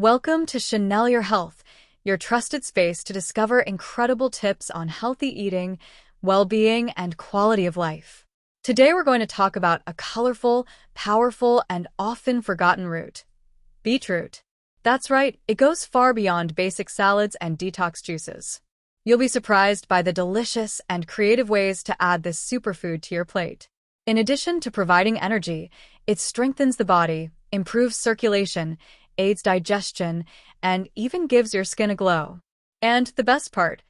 Welcome to Chanel Your Health, your trusted space to discover incredible tips on healthy eating, well-being, and quality of life. Today we're going to talk about a colorful, powerful, and often forgotten root: beetroot. That's right, it goes far beyond basic salads and detox juices. You'll be surprised by the delicious and creative ways to add this superfood to your plate. In addition to providing energy, it strengthens the body, improves circulation, aids digestion, and even gives your skin a glow. And the best part,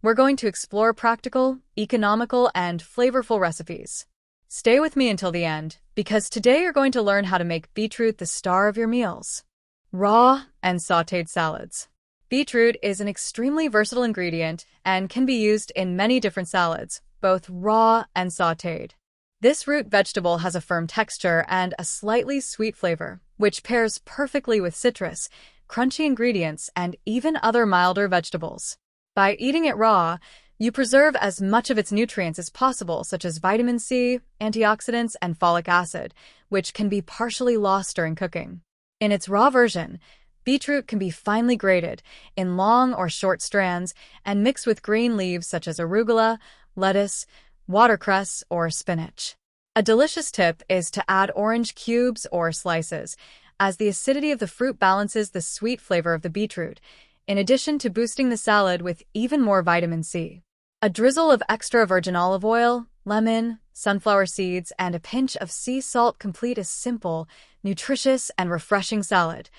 we're going to explore practical, economical, and flavorful recipes. Stay with me until the end, because today you're going to learn how to make beetroot the star of your meals. Raw and sautéed salads. Beetroot is an extremely versatile ingredient and can be used in many different salads, both raw and sautéed. This root vegetable has a firm texture and a slightly sweet flavor, which pairs perfectly with citrus, crunchy ingredients, and even other milder vegetables. By eating it raw, you preserve as much of its nutrients as possible, such as vitamin C, antioxidants, and folic acid, which can be partially lost during cooking. In its raw version, beetroot can be finely grated in long or short strands and mixed with green leaves such as arugula, lettuce, watercress, or spinach. A delicious tip is to add orange cubes or slices, as the acidity of the fruit balances the sweet flavor of the beetroot, in addition to boosting the salad with even more vitamin C. A drizzle of extra virgin olive oil, lemon, sunflower seeds, and a pinch of sea salt complete a simple, nutritious, and refreshing salad,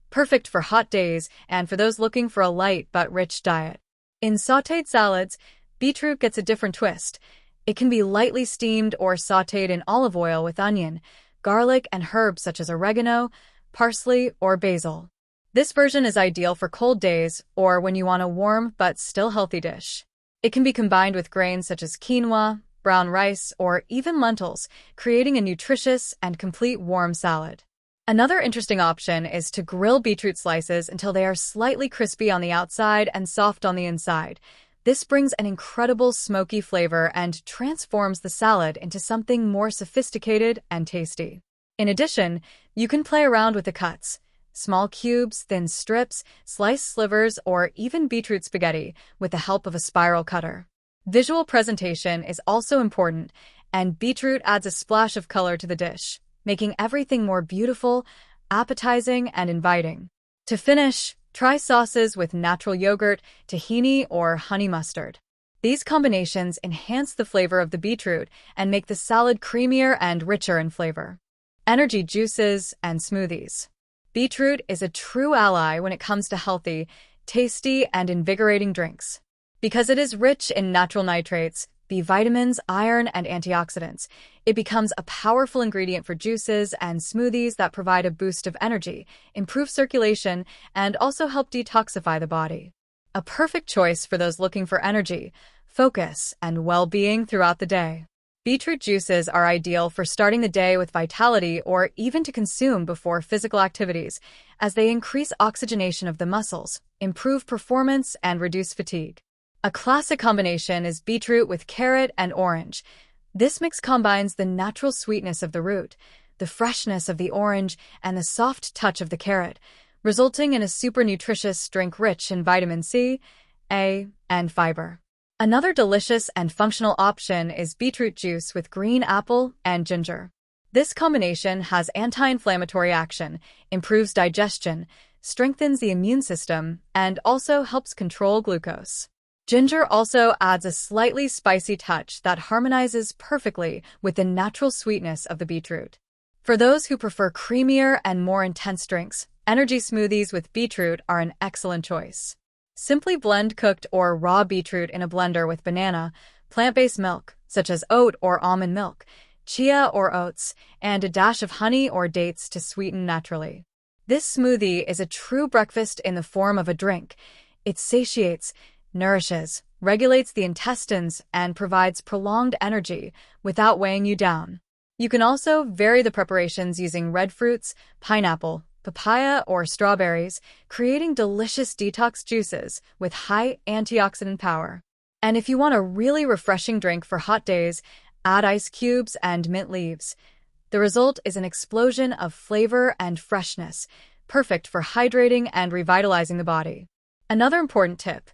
perfect for hot days and for those looking for a light but rich diet. In sautéed salads, beetroot gets a different twist. It can be lightly steamed or sautéed in olive oil with onion, garlic, and herbs such as oregano, parsley, or basil. This version is ideal for cold days or when you want a warm but still healthy dish. It can be combined with grains such as quinoa, brown rice, or even lentils, creating a nutritious and complete warm salad. Another interesting option is to grill beetroot slices until they are slightly crispy on the outside and soft on the inside. This brings an incredible smoky flavor and transforms the salad into something more sophisticated and tasty. In addition, you can play around with the cuts: small cubes, thin strips, sliced slivers, or even beetroot spaghetti with the help of a spiral cutter. Visual presentation is also important, and beetroot adds a splash of color to the dish, making everything more beautiful, appetizing, and inviting. To finish, try sauces with natural yogurt, tahini, or honey mustard. These combinations enhance the flavor of the beetroot and make the salad creamier and richer in flavor. Energy juices and smoothies. Beetroot is a true ally when it comes to healthy, tasty, and invigorating drinks. Because it is rich in natural nitrates, B vitamins, iron, and antioxidants, it becomes a powerful ingredient for juices and smoothies that provide a boost of energy, improve circulation, and also help detoxify the body. A perfect choice for those looking for energy, focus, and well-being throughout the day. Beetroot juices are ideal for starting the day with vitality or even to consume before physical activities, as they increase oxygenation of the muscles, improve performance, and reduce fatigue. A classic combination is beetroot with carrot and orange. This mix combines the natural sweetness of the root, the freshness of the orange, and the soft touch of the carrot, resulting in a super nutritious drink rich in vitamin C, A, and fiber. Another delicious and functional option is beetroot juice with green apple and ginger. This combination has anti-inflammatory action, improves digestion, strengthens the immune system, and also helps control glucose. Ginger also adds a slightly spicy touch that harmonizes perfectly with the natural sweetness of the beetroot. For those who prefer creamier and more intense drinks, energy smoothies with beetroot are an excellent choice. Simply blend cooked or raw beetroot in a blender with banana, plant-based milk, such as oat or almond milk, chia or oats, and a dash of honey or dates to sweeten naturally. This smoothie is a true breakfast in the form of a drink. It satiates, nourishes, regulates the intestines, and provides prolonged energy without weighing you down. You can also vary the preparations using red fruits, pineapple, papaya, or strawberries, creating delicious detox juices with high antioxidant power. And if you want a really refreshing drink for hot days, add ice cubes and mint leaves. The result is an explosion of flavor and freshness, perfect for hydrating and revitalizing the body. Another important tip: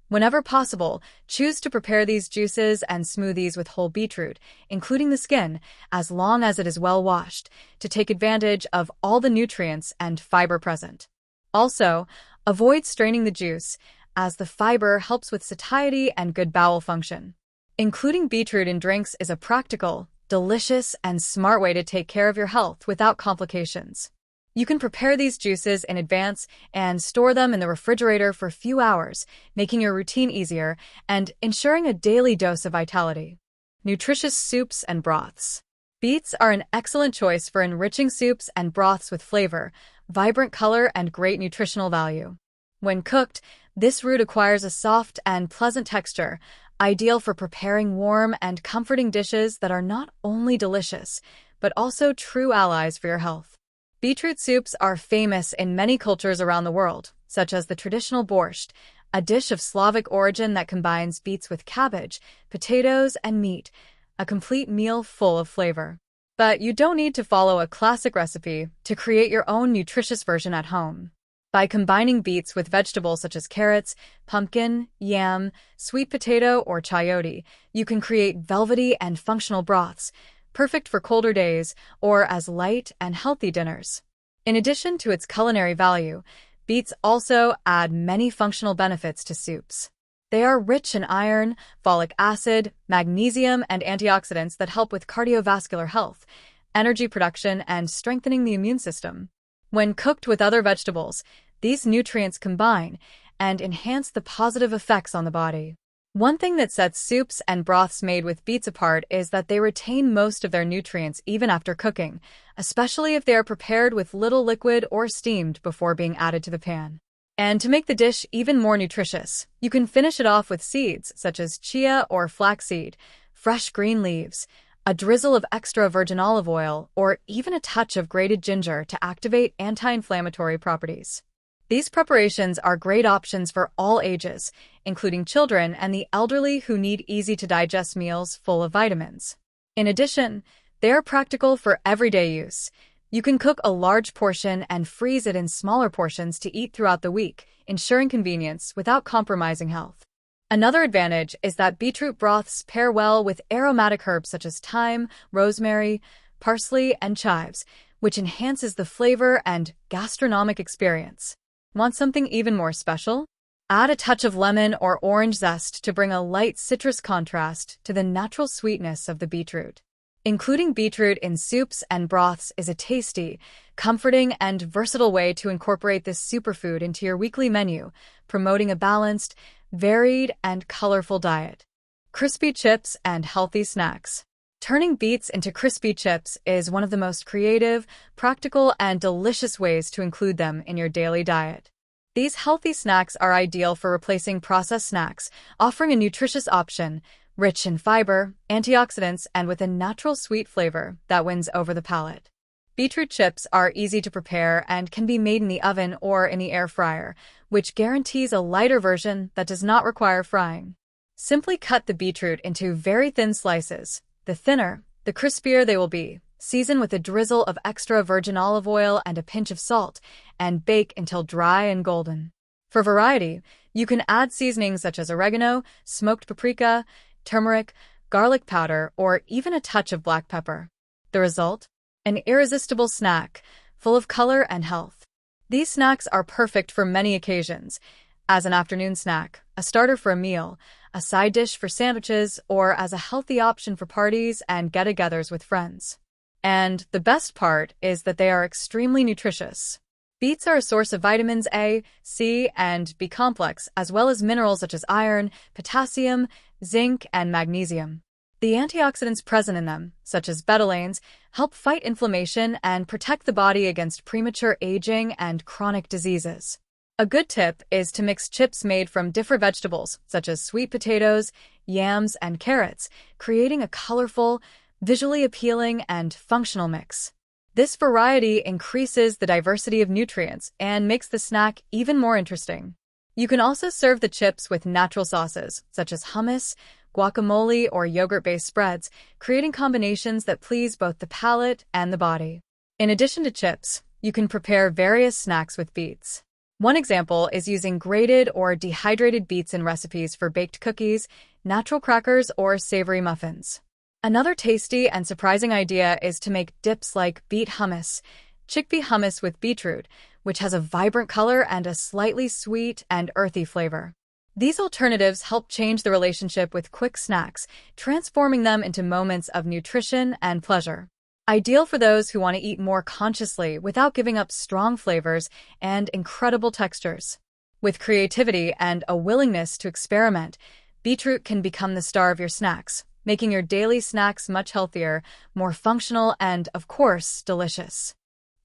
whenever possible, choose to prepare these juices and smoothies with whole beetroot, including the skin, as long as it is well washed, to take advantage of all the nutrients and fiber present. Also, avoid straining the juice, as the fiber helps with satiety and good bowel function. Including beetroot in drinks is a practical, delicious, and smart way to take care of your health without complications. You can prepare these juices in advance and store them in the refrigerator for a few hours, making your routine easier and ensuring a daily dose of vitality. Nutritious soups and broths. Beets are an excellent choice for enriching soups and broths with flavor, vibrant color, and great nutritional value. When cooked, this root acquires a soft and pleasant texture, ideal for preparing warm and comforting dishes that are not only delicious, but also true allies for your health. Beetroot soups are famous in many cultures around the world, such as the traditional borscht, a dish of Slavic origin that combines beets with cabbage, potatoes, and meat, a complete meal full of flavor. But you don't need to follow a classic recipe to create your own nutritious version at home. By combining beets with vegetables such as carrots, pumpkin, yam, sweet potato, or chayote, you can create velvety and functional broths, perfect for colder days or as light and healthy dinners. In addition to its culinary value, beets also add many functional benefits to soups. They are rich in iron, folic acid, magnesium, and antioxidants that help with cardiovascular health, energy production, and strengthening the immune system. When cooked with other vegetables, these nutrients combine and enhance the positive effects on the body. One thing that sets soups and broths made with beets apart is that they retain most of their nutrients even after cooking, especially if they are prepared with little liquid or steamed before being added to the pan. And to make the dish even more nutritious, you can finish it off with seeds such as chia or flaxseed, fresh green leaves, a drizzle of extra virgin olive oil, or even a touch of grated ginger to activate anti-inflammatory properties. These preparations are great options for all ages, including children and the elderly who need easy-to-digest meals full of vitamins. In addition, they are practical for everyday use. You can cook a large portion and freeze it in smaller portions to eat throughout the week, ensuring convenience without compromising health. Another advantage is that beetroot broths pair well with aromatic herbs such as thyme, rosemary, parsley, and chives, which enhances the flavor and gastronomic experience. Want something even more special? Add a touch of lemon or orange zest to bring a light citrus contrast to the natural sweetness of the beetroot. Including beetroot in soups and broths is a tasty, comforting, and versatile way to incorporate this superfood into your weekly menu, promoting a balanced, varied, and colorful diet. Crispy chips and healthy snacks. Turning beets into crispy chips is one of the most creative, practical, and delicious ways to include them in your daily diet. These healthy snacks are ideal for replacing processed snacks, offering a nutritious option, rich in fiber, antioxidants, and with a natural sweet flavor that wins over the palate. Beetroot chips are easy to prepare and can be made in the oven or in the air fryer, which guarantees a lighter version that does not require frying. Simply cut the beetroot into very thin slices. The thinner, the crispier they will be. Season with a drizzle of extra virgin olive oil and a pinch of salt, and bake until dry and golden. For variety, you can add seasonings such as oregano, smoked paprika, turmeric, garlic powder, or even a touch of black pepper. The result? An irresistible snack, full of color and health. These snacks are perfect for many occasions, as an afternoon snack, a starter for a meal, a side dish for sandwiches, or as a healthy option for parties and get-togethers with friends. And the best part is that they are extremely nutritious. Beets are a source of vitamins A, C, and B complex, as well as minerals such as iron, potassium, zinc, and magnesium. The antioxidants present in them, such as betalains, help fight inflammation and protect the body against premature aging and chronic diseases. A good tip is to mix chips made from different vegetables, such as sweet potatoes, yams, and carrots, creating a colorful, visually appealing, and functional mix. This variety increases the diversity of nutrients and makes the snack even more interesting. You can also serve the chips with natural sauces, such as hummus, guacamole, or yogurt-based spreads, creating combinations that please both the palate and the body. In addition to chips, you can prepare various snacks with beets. One example is using grated or dehydrated beets in recipes for baked cookies, natural crackers, or savory muffins. Another tasty and surprising idea is to make dips like beet hummus, chickpea hummus with beetroot, which has a vibrant color and a slightly sweet and earthy flavor. These alternatives help change the relationship with quick snacks, transforming them into moments of nutrition and pleasure. Ideal for those who want to eat more consciously without giving up strong flavors and incredible textures. With creativity and a willingness to experiment, beetroot can become the star of your snacks, making your daily snacks much healthier, more functional, and, of course, delicious.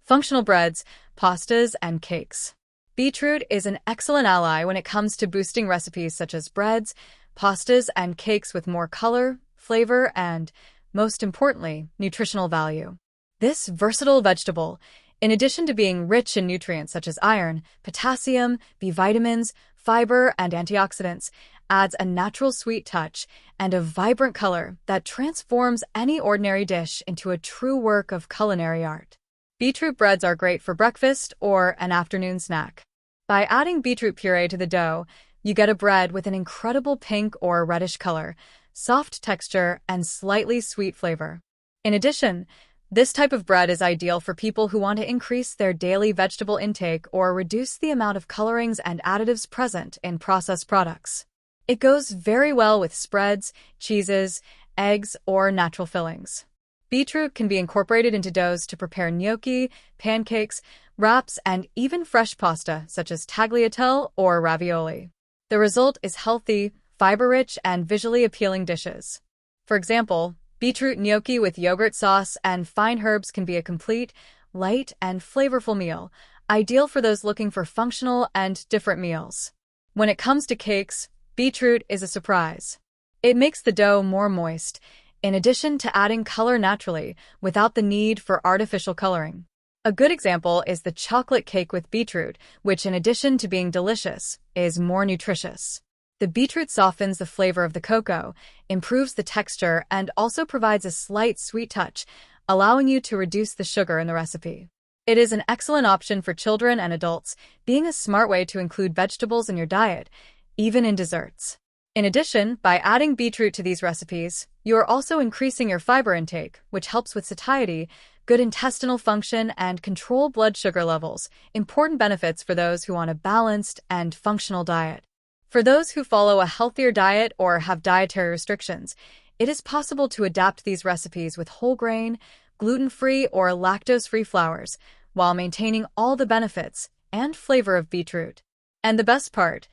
Functional breads, pastas, and cakes. Beetroot is an excellent ally when it comes to boosting recipes such as breads, pastas, and cakes with more color, flavor, and, most importantly, nutritional value. This versatile vegetable, in addition to being rich in nutrients such as iron, potassium, B vitamins, fiber, and antioxidants, adds a natural sweet touch and a vibrant color that transforms any ordinary dish into a true work of culinary art. Beetroot breads are great for breakfast or an afternoon snack. By adding beetroot puree to the dough, you get a bread with an incredible pink or reddish color, soft texture, and slightly sweet flavor. In addition, this type of bread is ideal for people who want to increase their daily vegetable intake or reduce the amount of colorings and additives present in processed products. It goes very well with spreads, cheeses, eggs, or natural fillings. Beetroot can be incorporated into doughs to prepare gnocchi, pancakes, wraps, and even fresh pasta such as tagliatelle or ravioli. The result is healthy, fiber-rich, and visually appealing dishes. For example, beetroot gnocchi with yogurt sauce and fine herbs can be a complete, light, and flavorful meal, ideal for those looking for functional and different meals. When it comes to cakes, beetroot is a surprise. It makes the dough more moist, in addition to adding color naturally without the need for artificial coloring. A good example is the chocolate cake with beetroot, which in addition to being delicious, is more nutritious. The beetroot softens the flavor of the cocoa, improves the texture, and also provides a slight sweet touch, allowing you to reduce the sugar in the recipe. It is an excellent option for children and adults, being a smart way to include vegetables in your diet, even in desserts. In addition, by adding beetroot to these recipes, you are also increasing your fiber intake, which helps with satiety, good intestinal function, and control blood sugar levels, important benefits for those who want a balanced and functional diet. For those who follow a healthier diet or have dietary restrictions, it is possible to adapt these recipes with whole grain, gluten-free, or lactose-free flours, while maintaining all the benefits and flavor of beetroot. And the best part,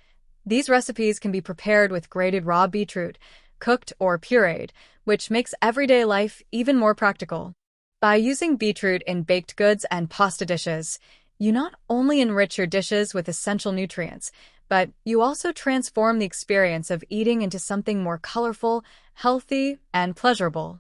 these recipes can be prepared with grated raw beetroot, cooked or pureed, which makes everyday life even more practical. By using beetroot in baked goods and pasta dishes, you not only enrich your dishes with essential nutrients, but you also transform the experience of eating into something more colorful, healthy, and pleasurable.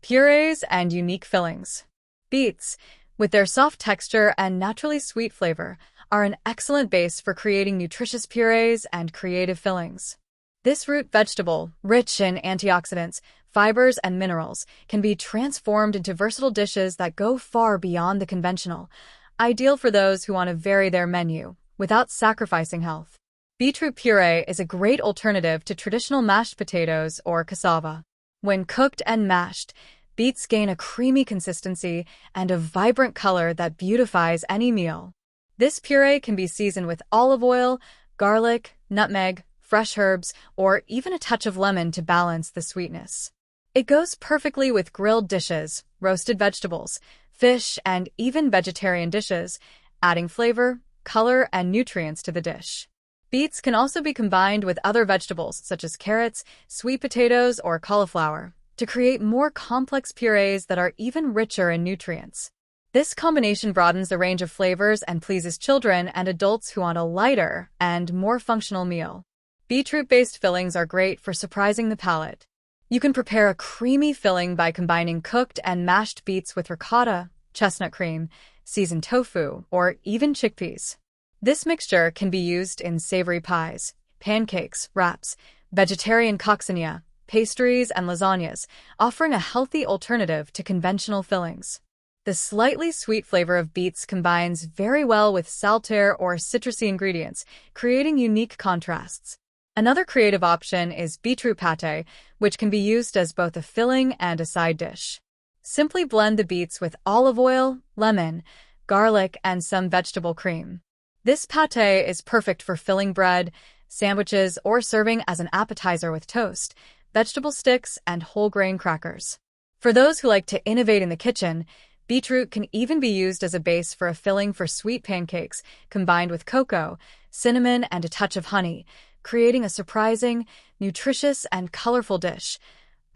Purees and unique fillings. Beets, with their soft texture and naturally sweet flavor, are an excellent base for creating nutritious purees and creative fillings. This root vegetable, rich in antioxidants, fibers, and minerals, can be transformed into versatile dishes that go far beyond the conventional, ideal for those who want to vary their menu without sacrificing health. Beetroot puree is a great alternative to traditional mashed potatoes or cassava. When cooked and mashed, beets gain a creamy consistency and a vibrant color that beautifies any meal. This puree can be seasoned with olive oil, garlic, nutmeg, fresh herbs, or even a touch of lemon to balance the sweetness. It goes perfectly with grilled dishes, roasted vegetables, fish, and even vegetarian dishes, adding flavor, color, and nutrients to the dish. Beets can also be combined with other vegetables such as carrots, sweet potatoes, or cauliflower to create more complex purees that are even richer in nutrients. This combination broadens the range of flavors and pleases children and adults who want a lighter and more functional meal. Beetroot-based fillings are great for surprising the palate. You can prepare a creamy filling by combining cooked and mashed beets with ricotta, chestnut cream, seasoned tofu, or even chickpeas. This mixture can be used in savory pies, pancakes, wraps, vegetarian coccinelle, pastries, and lasagnas, offering a healthy alternative to conventional fillings. The slightly sweet flavor of beets combines very well with sautéed or citrusy ingredients, creating unique contrasts. Another creative option is beetroot pâté, which can be used as both a filling and a side dish. Simply blend the beets with olive oil, lemon, garlic, and some vegetable cream. This pâté is perfect for filling bread, sandwiches, or serving as an appetizer with toast, vegetable sticks, and whole grain crackers. For those who like to innovate in the kitchen, beetroot can even be used as a base for a filling for sweet pancakes, combined with cocoa, cinnamon, and a touch of honey, creating a surprising, nutritious, and colorful dish,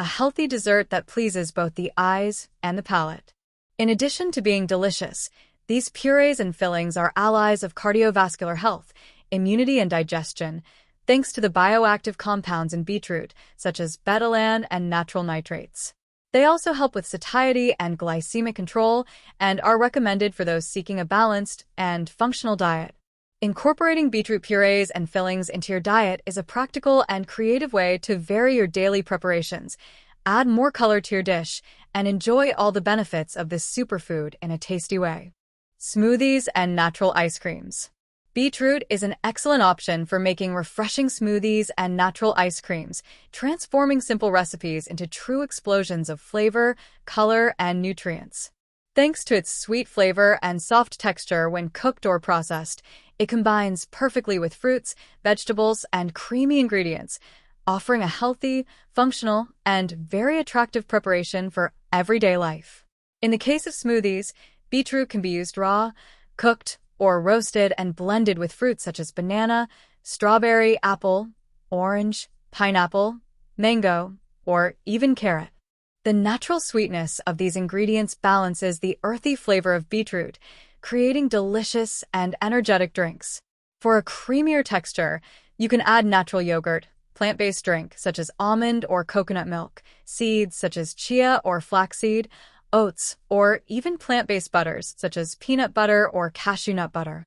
a healthy dessert that pleases both the eyes and the palate. In addition to being delicious, these purees and fillings are allies of cardiovascular health, immunity, and digestion, thanks to the bioactive compounds in beetroot, such as betalain and natural nitrates. They also help with satiety and glycemic control and are recommended for those seeking a balanced and functional diet. Incorporating beetroot purees and fillings into your diet is a practical and creative way to vary your daily preparations, add more color to your dish, and enjoy all the benefits of this superfood in a tasty way. Smoothies and natural ice creams. Beetroot is an excellent option for making refreshing smoothies and natural ice creams, transforming simple recipes into true explosions of flavor, color, and nutrients. Thanks to its sweet flavor and soft texture when cooked or processed, it combines perfectly with fruits, vegetables, and creamy ingredients, offering a healthy, functional, and very attractive preparation for everyday life. In the case of smoothies, beetroot can be used raw, cooked, or roasted and blended with fruits such as banana, strawberry, apple, orange, pineapple, mango, or even carrot. The natural sweetness of these ingredients balances the earthy flavor of beetroot, creating delicious and energetic drinks. For a creamier texture, you can add natural yogurt, plant-based drink such as almond or coconut milk, seeds such as chia or flaxseed, oats, or even plant-based butters such as peanut butter or cashew nut butter.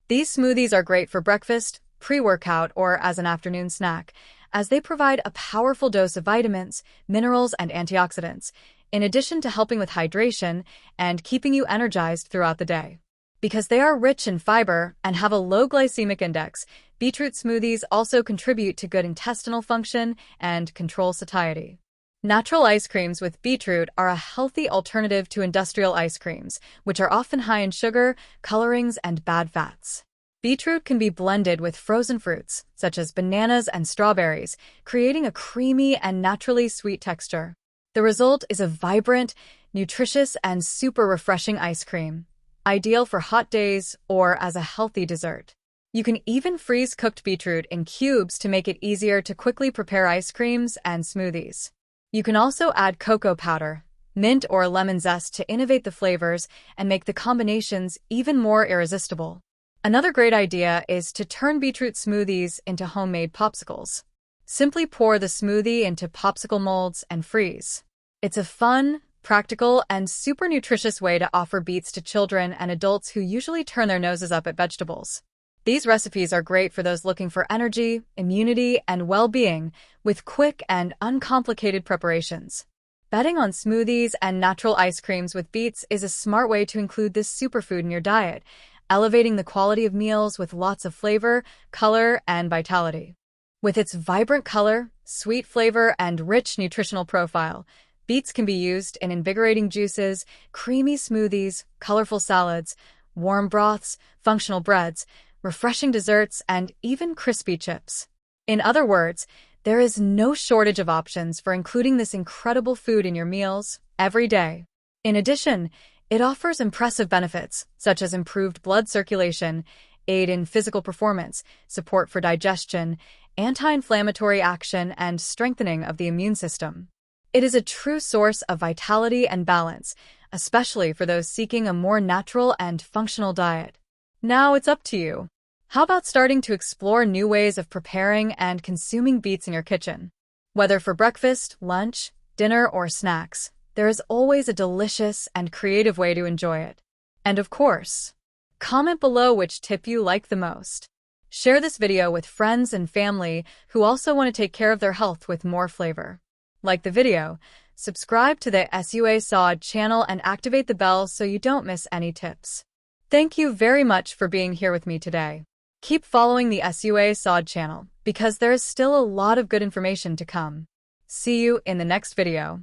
These smoothies are great for breakfast, pre-workout, or as an afternoon snack, as they provide a powerful dose of vitamins, minerals, and antioxidants, in addition to helping with hydration and keeping you energized throughout the day. Because they are rich in fiber and have a low glycemic index, beetroot smoothies also contribute to good intestinal function and control satiety. Natural ice creams with beetroot are a healthy alternative to industrial ice creams, which are often high in sugar, colorings, and bad fats. Beetroot can be blended with frozen fruits, such as bananas and strawberries, creating a creamy and naturally sweet texture. The result is a vibrant, nutritious, and super refreshing ice cream, ideal for hot days or as a healthy dessert. You can even freeze cooked beetroot in cubes to make it easier to quickly prepare ice creams and smoothies. You can also add cocoa powder, mint, or lemon zest to innovate the flavors and make the combinations even more irresistible. Another great idea is to turn beetroot smoothies into homemade popsicles. Simply pour the smoothie into popsicle molds and freeze. It's a fun, practical, and super nutritious way to offer beets to children and adults who usually turn their noses up at vegetables. These recipes are great for those looking for energy, immunity, and well-being with quick and uncomplicated preparations. Betting on smoothies and natural ice creams with beets is a smart way to include this superfood in your diet, elevating the quality of meals with lots of flavor, color, and vitality. With its vibrant color, sweet flavor, and rich nutritional profile, beets can be used in invigorating juices, creamy smoothies, colorful salads, warm broths, functional breads, refreshing desserts, and even crispy chips. In other words, there is no shortage of options for including this incredible food in your meals every day. In addition, it offers impressive benefits, such as improved blood circulation, aid in physical performance, support for digestion, anti-inflammatory action, and strengthening of the immune system. It is a true source of vitality and balance, especially for those seeking a more natural and functional diet. Now it's up to you. How about starting to explore new ways of preparing and consuming beets in your kitchen? Whether for breakfast, lunch, dinner, or snacks, there is always a delicious and creative way to enjoy it. And of course, comment below which tip you like the most. Share this video with friends and family who also want to take care of their health with more flavor. Like the video, subscribe to the Sua Saúde channel and activate the bell so you don't miss any tips. Thank you very much for being here with me today. Keep following the Sua Saúde channel because there is still a lot of good information to come. See you in the next video.